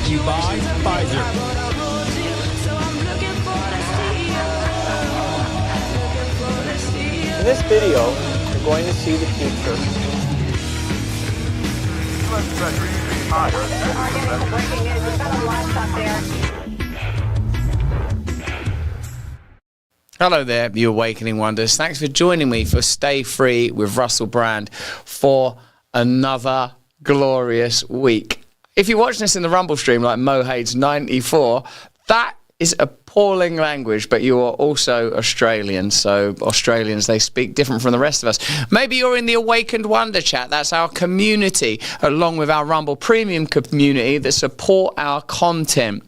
brought to you by Pfizer. In this video, you're going to see the future. Breaking news. We've got a lot up there. Hello there, you Awakening Wonders. Thanks for joining me for Stay Free with Russell Brand for another glorious week. If you're watching this in the Rumble stream like Mohades 94, that is appalling language, but you are also Australian, so Australians, they speak different from the rest of us. Maybe you're in the Awakened Wonder chat. That's our community, along with our Rumble Premium community that support our content.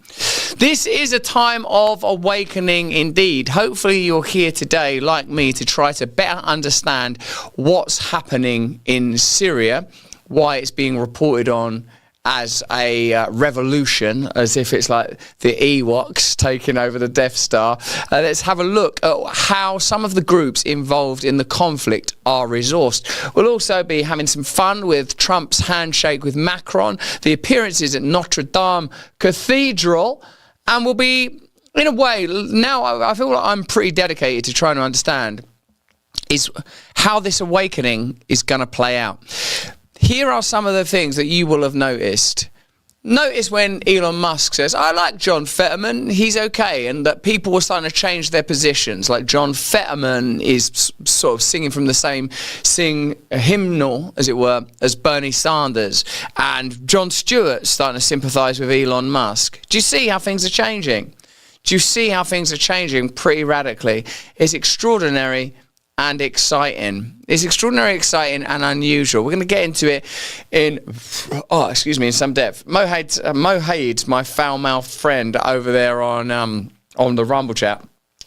This is a time of awakening indeed. Hopefully you're here today, like me, to try to better understand what's happening in Syria, why it's being reported on as a revolution, as if it's like the Ewoks taking over the Death Star. Let's have a look at how some of the groups involved in the conflict are resourced. We'll also be having some fun with Trump's handshake with Macron, the appearances at Notre Dame Cathedral, and we'll be, in a way, now I feel like I'm pretty dedicated to trying to understand is how this awakening is going to play out. Here are some of the things that you will have noticed. Notice when Elon Musk says, I like John Fetterman, he's okay, and that people were starting to change their positions. Like John Fetterman is sort of singing from the same hymnal, as it were, as Bernie Sanders, and Jon Stewart's starting to sympathise with Elon Musk. Do you see how things are changing? Do you see how things are changing pretty radically? It's extraordinary and exciting. It's extraordinary, exciting, and unusual. We're going to get into it in some depth. Mohades, my foul-mouthed friend over there on the Rumble chat.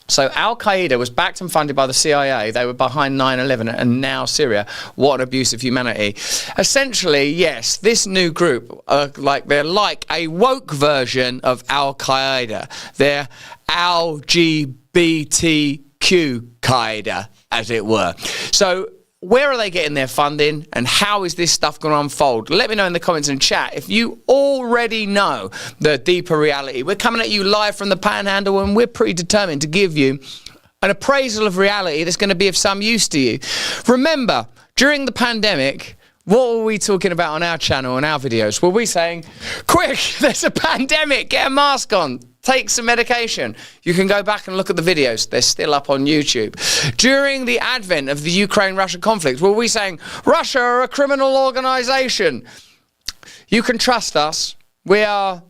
So Al-Qaeda was backed and funded by the CIA. They were behind 9/11 and now Syria. What an abuse of humanity. Essentially, yes, this new group, they're like a woke version of Al-Qaeda. They're LGBTQ-Qaeda, as it were. So where are they getting their funding and how is this stuff going to unfold? Let me know in the comments and chat if you already know the deeper reality. We're coming at you live from the Panhandle and we're pretty determined to give you an appraisal of reality that's going to be of some use to you. Remember, during the pandemic, what were we talking about on our channel and our videos? Were we saying, quick, there's a pandemic, get a mask on, take some medication? You can go back and look at the videos. They're still up on YouTube. During the advent of the Ukraine-Russia conflict, were we saying, Russia are a criminal organisation? You can trust us. We are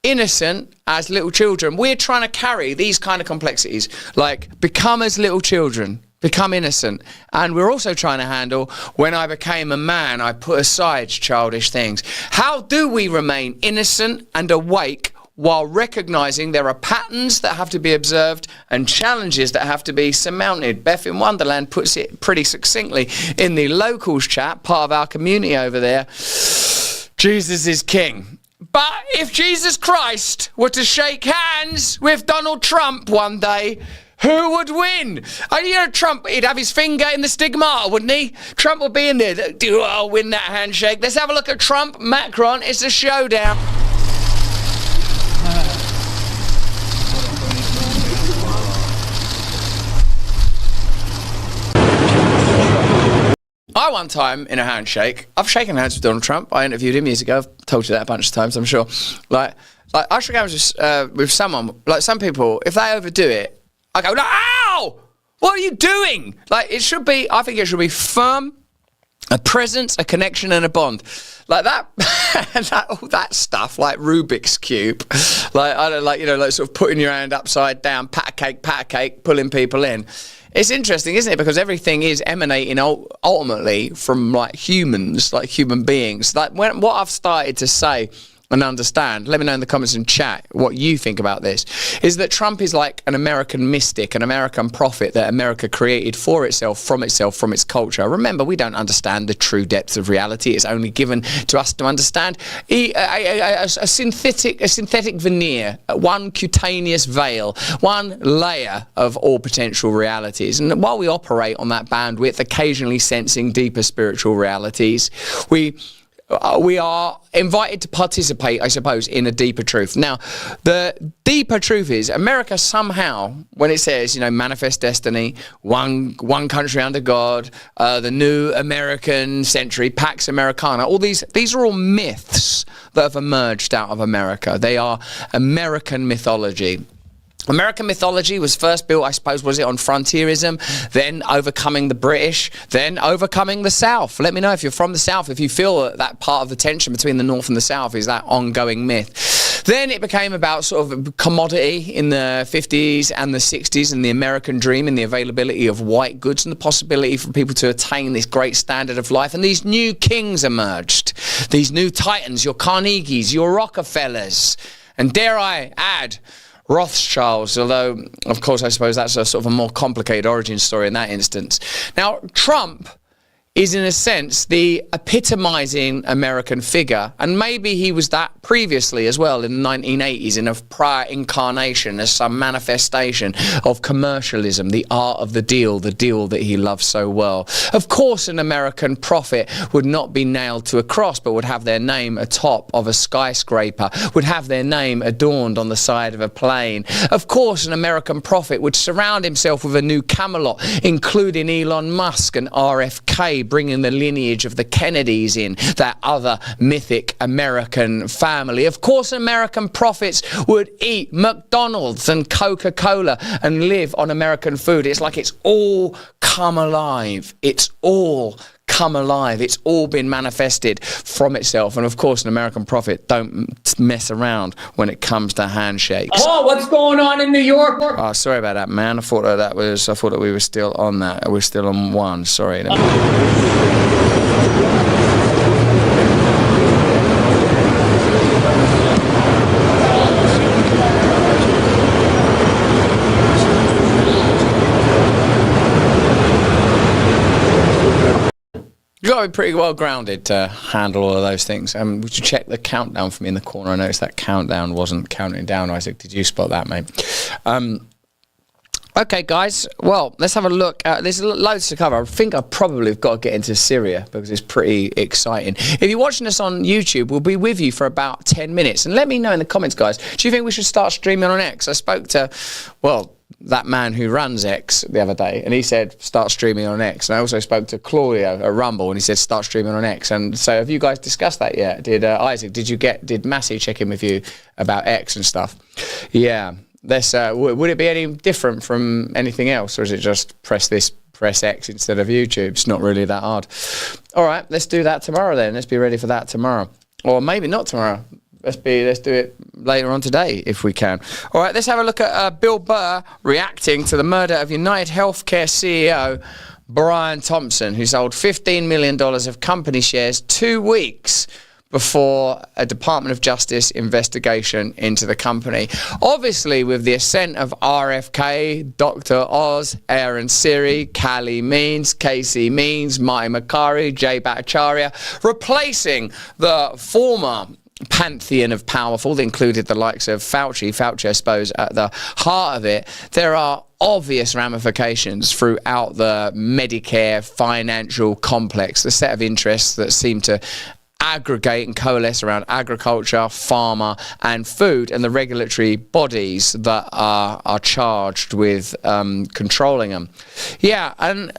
innocent as little children. We're trying to carry these kind of complexities, like become as little children. Become innocent. And we're also trying to handle, when I became a man, I put aside childish things. How do we remain innocent and awake while recognizing there are patterns that have to be observed and challenges that have to be surmounted? Beth in Wonderland puts it pretty succinctly in the locals chat, part of our community over there. Jesus is king. But if Jesus Christ were to shake hands with Donald Trump one day, who would win? And you know, Trump, he'd have his finger in the stigmata, wouldn't he? Trump would be in there. I'll win that handshake. Let's have a look at Trump, Macron. It's a showdown. I one time in a handshake, I've shaken hands with Donald Trump. I interviewed him years ago. I've told you that a bunch of times, I'm sure. Like I shook hands with someone. Like some people, if they overdo it, I go, no, ow! What are you doing? Like it should be. I think it should be firm, a presence, a connection, and a bond. Like that, all that stuff, like Rubik's Cube, like I don't like, you know, like sort of putting your hand upside down, pat a cake, pulling people in. It's interesting, isn't it? Because everything is emanating ultimately from like humans, like human beings. Like what I've started to say and understand, let me know in the comments and chat what you think about this, is that Trump is like an American mystic, an American prophet that America created for itself, from its culture. Remember, we don't understand the true depths of reality. It's only given to us to understand a synthetic veneer, one cutaneous veil, one layer of all potential realities. And while we operate on that bandwidth, occasionally sensing deeper spiritual realities, we we are invited to participate, I suppose, in a deeper truth. Now, the deeper truth is America somehow, when it says, you know, manifest destiny, one country under God, the new American century, Pax Americana, all these are all myths that have emerged out of America. They are American mythology. American mythology was first built, I suppose, was it on frontierism, then overcoming the British, then overcoming the South. Let me know if you're from the South, if you feel that part of the tension between the North and the South is that ongoing myth. Then it became about sort of commodity in the 50s and the 60s and the American dream and the availability of white goods and the possibility for people to attain this great standard of life. And these new kings emerged, these new titans, your Carnegies, your Rockefellers, and dare I add, Rothschilds, although, of course, I suppose that's a sort of a more complicated origin story in that instance. Now, Trump is in a sense the epitomizing American figure, and maybe he was that previously as well in the 1980s in a prior incarnation as some manifestation of commercialism, the art of the deal that he loves so well. Of course, an American prophet would not be nailed to a cross, but would have their name atop of a skyscraper, would have their name adorned on the side of a plane. Of course, an American prophet would surround himself with a new Camelot, including Elon Musk and RFK, bringing the lineage of the Kennedys in, that other mythic American family. Of course, American prophets would eat McDonald's and Coca-Cola and live on American food. It's like it's all come alive. It's all come alive. It's all been manifested from itself. And of course, an American prophet don't mess around when it comes to handshakes. Oh, what's going on in New York? Oh, sorry about that, man. I thought that we were still on that. We're still on one. Sorry. You've got to be pretty well grounded to handle all of those things. Would you check the countdown for me in the corner? I noticed that countdown wasn't counting down. Isaac, did you spot that, mate? Okay, guys. Well, let's have a look. There's loads to cover. I think I probably have got to get into Syria because it's pretty exciting. If you're watching us on YouTube, we'll be with you for about 10 minutes. And let me know in the comments, guys, do you think we should start streaming on X? I spoke to, well, that man who runs X the other day, and he said start streaming on X. And I also spoke to Claudio at Rumble, and he said start streaming on X. And so have you guys discussed that yet? Did Isaac, did Massey check in with you about X and stuff? Yeah. Would it be any different from anything else, or is it just press X instead of YouTube? It's not really that hard. All right, let's do that tomorrow then. Let's be ready for that tomorrow, or maybe not tomorrow. Let's do it later on today if we can. All right, let's have a look at Bill Burr reacting to the murder of United Healthcare CEO Brian Thompson, who sold $15 million of company shares 2 weeks before a Department of Justice investigation into the company. Obviously, with the ascent of RFK, Dr. Oz, Aaron Siri, Callie Means, Casey Means, Marty Makari, Jay Bhattacharya, replacing the former pantheon of powerful that included the likes of Fauci, I suppose, at the heart of it. There are obvious ramifications throughout the Medicare financial complex, the set of interests that seem to aggregate and coalesce around agriculture, pharma and food, and the regulatory bodies that are charged with controlling them. Yeah, and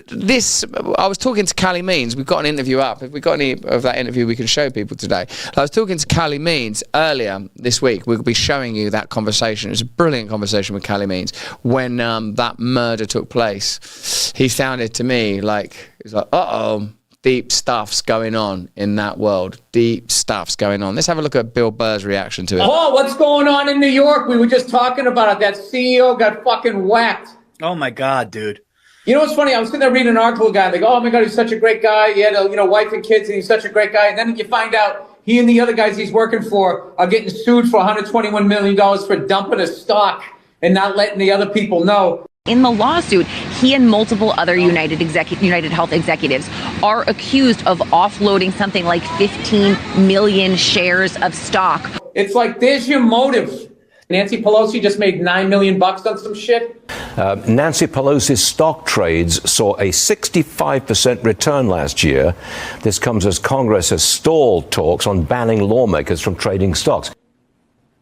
this, I was talking to Callie Means. We've got an interview up. If we've got any of that interview we can show people today. I was talking to Callie Means earlier this week. We'll be showing you that conversation. It was a brilliant conversation with Callie Means when that murder took place. He sounded to me like, he's like, uh-oh, deep stuff's going on in that world. Deep stuff's going on. Let's have a look at Bill Burr's reaction to it. Oh, what's going on in New York? We were just talking about it. That CEO got fucking whacked. Oh my God, dude. You know what's funny? I was sitting there reading an article, guy. They go, "Oh my God, he's such a great guy. He had a wife and kids, and he's such a great guy." And then you find out he and the other guys he's working for are getting sued for $121 million for dumping a stock and not letting the other people know. In the lawsuit, he and multiple other United Health executives are accused of offloading something like 15 million shares of stock. It's like, there's your motive. Nancy Pelosi just made $9 million on some shit. Nancy Pelosi's stock trades saw a 65% return last year. This comes as Congress has stalled talks on banning lawmakers from trading stocks.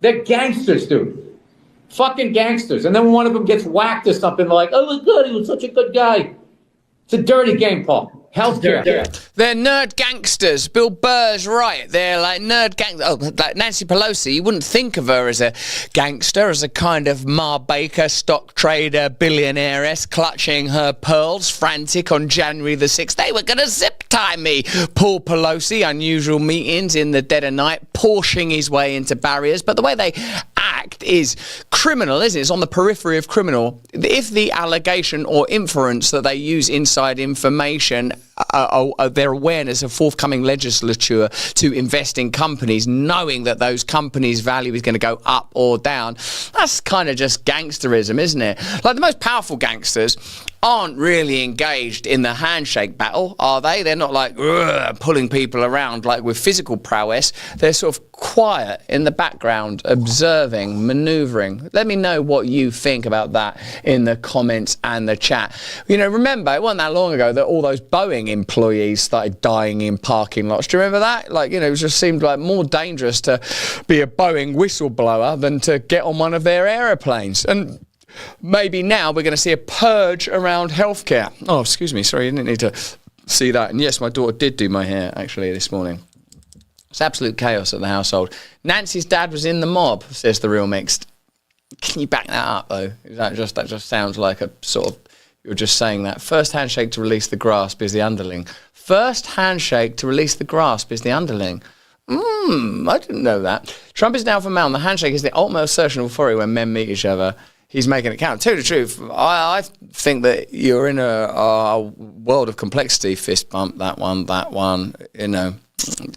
They're gangsters, dude. Fucking gangsters. And then when one of them gets whacked or something, like, oh my God, he was such a good guy. It's a dirty game, Paul. Healthcare. They're nerd gangsters. Bill Burr's right. They're like nerd gangsters. Oh, like Nancy Pelosi, you wouldn't think of her as a gangster, as a kind of Ma Baker, stock trader, billionairess, clutching her pearls, frantic on January the 6th. They were going to zip tie me. Paul Pelosi, unusual meetings in the dead of night, pushing his way into barriers. But the way they act is criminal, isn't it? It's on the periphery of criminal. If the allegation or inference that they use inside information, their awareness of forthcoming legislature to invest in companies, knowing that those companies' value is going to go up or down, that's kind of just gangsterism, isn't it? Like, the most powerful gangsters aren't really engaged in the handshake battle, are they? They're not like pulling people around like with physical prowess. They're sort of quiet in the background, observing, maneuvering. Let me know what you think about that in the comments and the chat. You know, remember, it wasn't that long ago that all those Boeing employees started dying in parking lots. Do you remember that? Like, you know, it just seemed like more dangerous to be a Boeing whistleblower than to get on one of their aeroplanes. And maybe now we're going to see a purge around healthcare. Oh, excuse me. Sorry, you didn't need to see that. And yes, my daughter did do my hair, actually, this morning. It's absolute chaos at the household. Nancy's dad was in the mob, says the Real Mixed. Can you back that up, though? That just sounds like a sort of, you're just saying that. First handshake to release the grasp is the underling. First handshake to release the grasp is the underling. I didn't know that. Trump is down for Mount. The handshake is the ultimate assertion of authority when men meet each other. He's making it count. Tell you the truth, I think that you're in a world of complexity. Fist bump, that one, you know.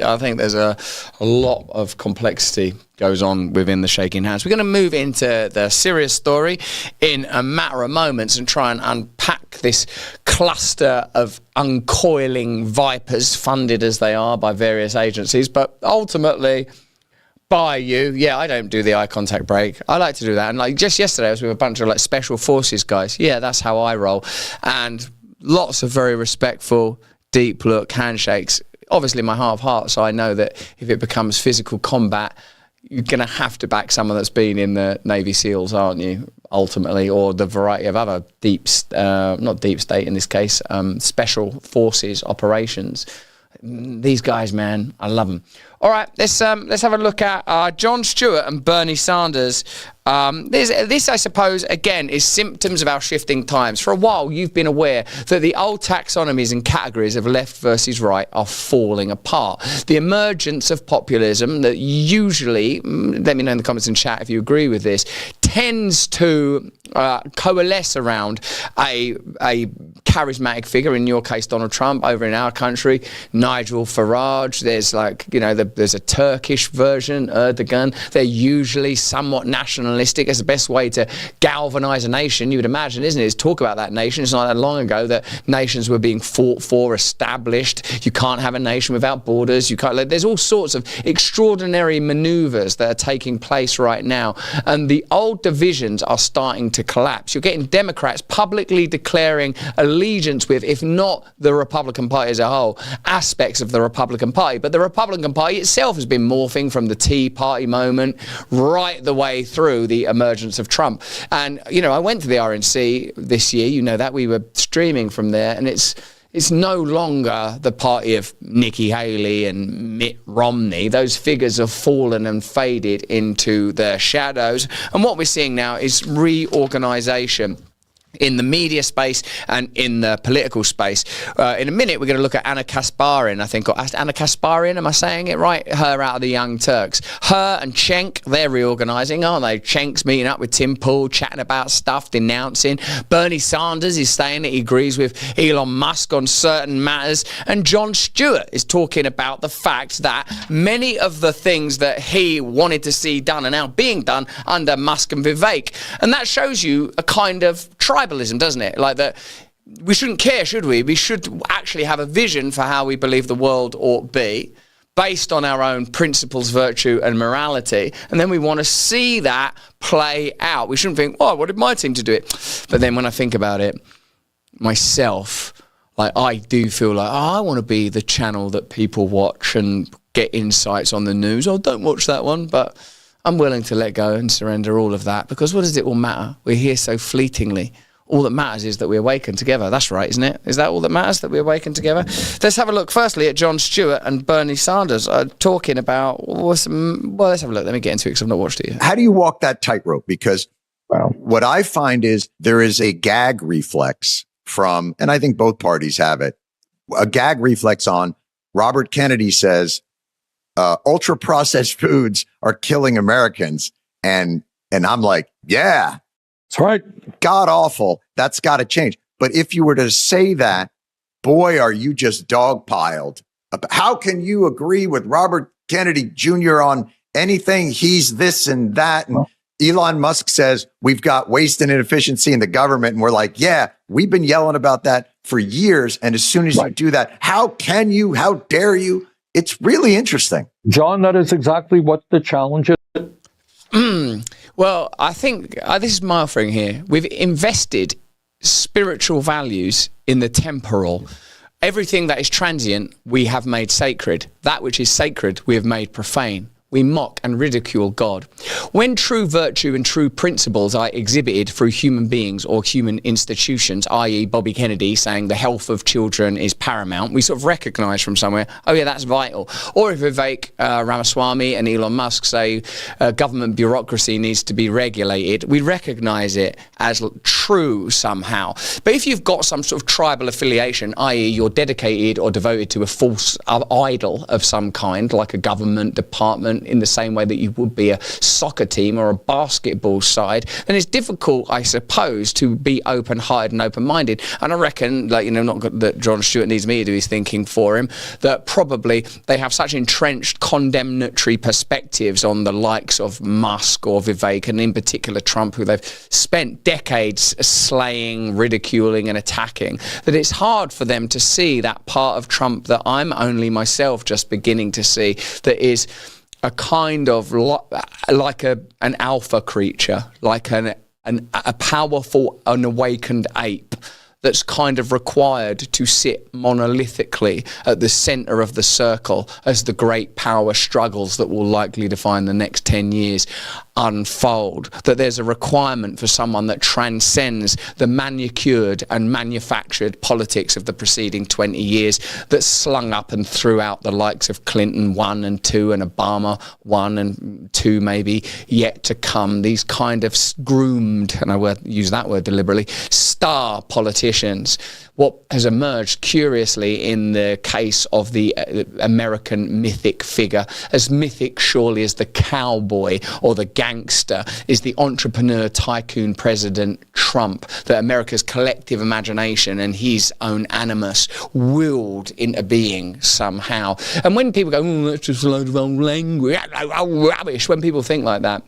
I think there's a lot of complexity goes on within the shaking hands. We're going to move into the Syria story in a matter of moments and try and unpack this cluster of uncoiling vipers, funded as they are by various agencies, but ultimately by you. Yeah, I don't do the eye contact break. I like to do that. And like just yesterday, I was with a bunch of like special forces guys. Yeah, that's how I roll. And lots of very respectful, deep look handshakes. Obviously, my heart of hearts, so I know that if it becomes physical combat, you're going to have to back someone that's been in the Navy SEALs, aren't you, ultimately, or the variety of other not deep state in this case, special forces operations. These guys, man, I love them. All right, let's have a look at Jon Stewart and Bernie Sanders. This, I suppose, again, is symptoms of our shifting times. For a while, you've been aware that the old taxonomies and categories of left versus right are falling apart. The emergence of populism that usually, let me know in the comments and chat if you agree with this, tends to coalesce around a charismatic figure, in your case Donald Trump, over in our country Nigel Farage. There's like, you know, there's a Turkish version, Erdogan. They're usually somewhat nationalistic. It's the best way to galvanize a nation, you would imagine, isn't it? Is talk about that nation. It's not that long ago that nations were being fought for, established. You can't have a nation without borders. You can't. There's all sorts of extraordinary maneuvers that are taking place right now, and the old divisions are starting to collapse. You're getting Democrats publicly declaring allegiance with, if not the Republican Party as a whole, aspects of the Republican Party. But the Republican Party itself has been morphing from the Tea Party moment right the way through the emergence of Trump. And, you know, I went to the RNC this year, you know that, we were streaming from there, and it's no longer the party of Nikki Haley and Mitt Romney. Those figures have fallen and faded into their shadows. And what we're seeing now is reorganization in the media space and in the political space. In a minute, we're going to look at Anna Kasparin, I think, or Anna Kasparin, am I saying it right? Her out of the Young Turks. Her and Cenk, they're reorganising, aren't they? Cenk's meeting up with Tim Pool, chatting about stuff, denouncing. Bernie Sanders is saying that he agrees with Elon Musk on certain matters. And Jon Stewart is talking about the fact that many of the things that he wanted to see done are now being done under Musk and Vivek. And that shows you a kind of tribalism, doesn't it? Like that we shouldn't care, should we? We should actually have a vision for how we believe the world ought to be. based on our own principles, virtue, and morality. And then we want to see that play out. We shouldn't think, oh, I wanted my team to do it. But then when I think about it myself, like I do feel like, oh, I want to be the channel that people watch and get insights on the news. Oh, don't watch that one. But I'm willing to let go and surrender all of that, because what does it all matter? We're here so fleetingly. All that matters is that we awaken together. That's right, isn't it? Is that all that matters, that we awaken together? Let's have a look firstly at Jon Stewart and Bernie Sanders talking about, well, let's have a look. Let me get into it because I've not watched it yet. How do you walk that tightrope? Because what I find is there is a gag reflex from, and I think both parties have it, a gag reflex on Robert Kennedy says, ultra processed foods are killing Americans. And I'm like, yeah, that's right. God awful. That's got to change. But if you were to say that, boy, are you just dogpiled. How can you agree with Robert Kennedy Jr. on anything? He's this and that. And Elon Musk says we've got waste and inefficiency in the government. And we're like, yeah, we've been yelling about that for years. And as soon as you do that, how can you? How dare you? It's really interesting. John, that is exactly what the challenge is. Well, I think this is my offering here. We've invested spiritual values in the temporal. Everything that is transient, we have made sacred. That which is sacred, we have made profane. We mock and ridicule God. When true virtue and true principles are exhibited through human beings or human institutions, i.e. Bobby Kennedy saying the health of children is paramount, we sort of recognize from somewhere, oh yeah, that's vital. Or if Vivek Ramaswamy and Elon Musk say government bureaucracy needs to be regulated, we recognize it as true somehow. But if you've got some sort of tribal affiliation, i.e. you're dedicated or devoted to a false idol of some kind, like a government department, in the same way that you would be a soccer team or a basketball side, then it's difficult, I suppose, to be open-hearted and open-minded. And I reckon, like, not that Jon Stewart needs me to do his thinking for him, that probably they have such entrenched condemnatory perspectives on the likes of Musk or Vivek, and in particular Trump, who they've spent decades slaying, ridiculing and attacking, that it's hard for them to see that part of Trump that I'm only myself just beginning to see, that is a kind of like an alpha creature, like a powerful, unawakened ape that's kind of required to sit monolithically at the center of the circle as the great power struggles that will likely define the next 10 years unfold. That there's a requirement for someone that transcends the manicured and manufactured politics of the preceding 20 years that's slung up and throughout the likes of Clinton 1 and 2 and Obama 1 and 2 maybe yet to come. These kind of groomed, and I use that word deliberately, star politicians. What has emerged curiously in the case of the American mythic figure, as mythic surely as the cowboy or the gangster, is the entrepreneur tycoon president Trump, that America's collective imagination and his own animus willed into being somehow. And when people go, oh, that's just a load of old language, oh, rubbish, when people think like that,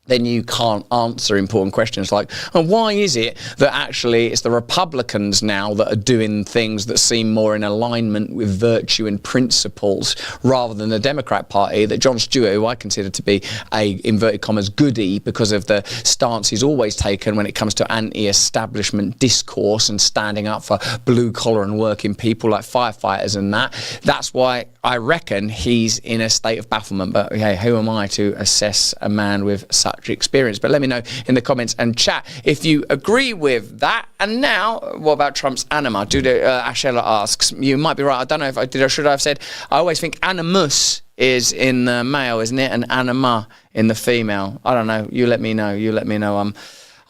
then you can't answer important questions like, oh, why is it that actually it's the Republicans now that are doing things that seem more in alignment with virtue and principles rather than the Democrat Party, that Jon Stewart, who I consider to be a, inverted commas, goodie because of the stance he's always taken when it comes to anti-establishment discourse and standing up for blue-collar and working people like firefighters and that. That's why I reckon he's in a state of bafflement. But hey, who am I to assess a man with such experience? But let me know in the comments and chat if you agree with that. And now, what about Trump's anima? Ashela asks, you might be right. I don't know if I did or should I have said. I always think animus is in the male, isn't it? And anima in the female. I don't know. You let me know. You let me know.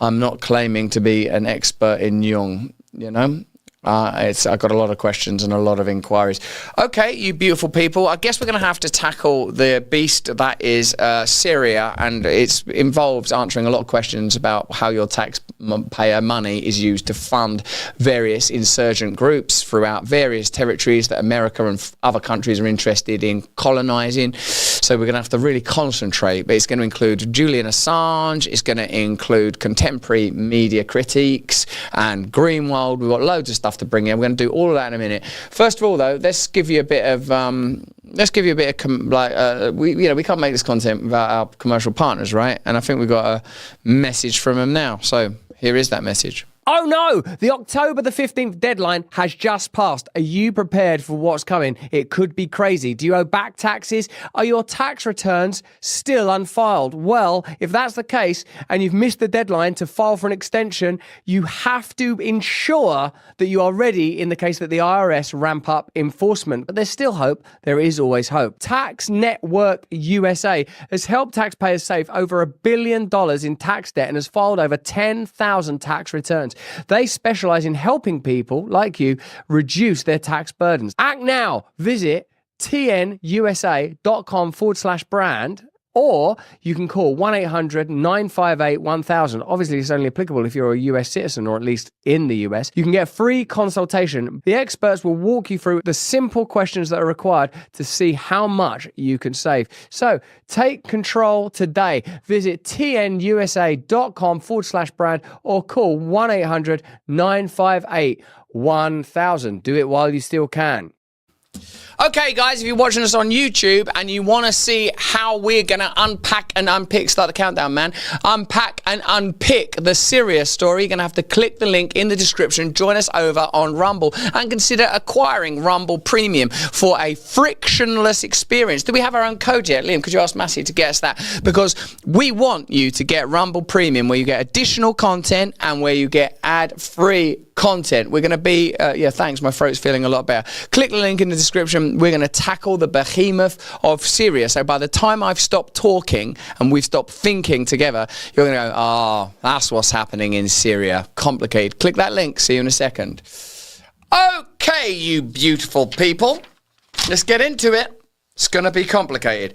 I'm not claiming to be an expert in Jung, you know. I've got a lot of questions and a lot of inquiries. Okay, you beautiful people. I guess we're going to have to tackle the beast that is Syria, and it involves answering a lot of questions about how your taxpayer money is used to fund various insurgent groups throughout various territories that America and other countries are interested in colonizing. So we're going to have to really concentrate, but it's going to include Julian Assange, it's going to include contemporary media critiques and Greenwald. We've got loads of stuff stuff to bring in. We're going to do all of that in a minute. First of all, though, let's give you a bit of we can't make this content without our commercial partners, right? And I think we've got a message from them now. So here is that message. Oh no! The October the 15th deadline has just passed. Are you prepared for what's coming? It could be crazy. Do you owe back taxes? Are your tax returns still unfiled? Well, if that's the case and you've missed the deadline to file for an extension, you have to ensure that you are ready in the case that the IRS ramp up enforcement. But there's still hope. There is always hope. Tax Network USA has helped taxpayers save over $1 billion in tax debt and has filed over 10,000 tax returns. They specialize in helping people like you reduce their tax burdens. Act now. Visit tnusa.com/brand, or you can call 1-800-958-1000. Obviously, it's only applicable if you're a US citizen, or at least in the US. You can get a free consultation. The experts will walk you through the simple questions that are required to see how much you can save. So take control today. Visit tnusa.com/brand or call 1-800-958-1000. Do it while you still can. Okay, guys, if you're watching us on YouTube and you want to see how we're going to unpack and unpick, start the countdown, man, unpack and unpick the Syria story, you're going to have to click the link in the description, join us over on Rumble, and consider acquiring Rumble Premium for a frictionless experience. Do we have our own code yet? Liam, could you ask Massey to get us that? Because we want you to get Rumble Premium, where you get additional content and where you get ad-free content. We're going to be, thanks, my throat's feeling a lot better. Click the link in the description. We're going to tackle the behemoth of Syria. So by the time I've stopped talking and we've stopped thinking together, you're going to go, oh, that's what's happening in Syria. Complicated. Click that link. See you in a second. Okay, you beautiful people. Let's get into it. It's going to be complicated.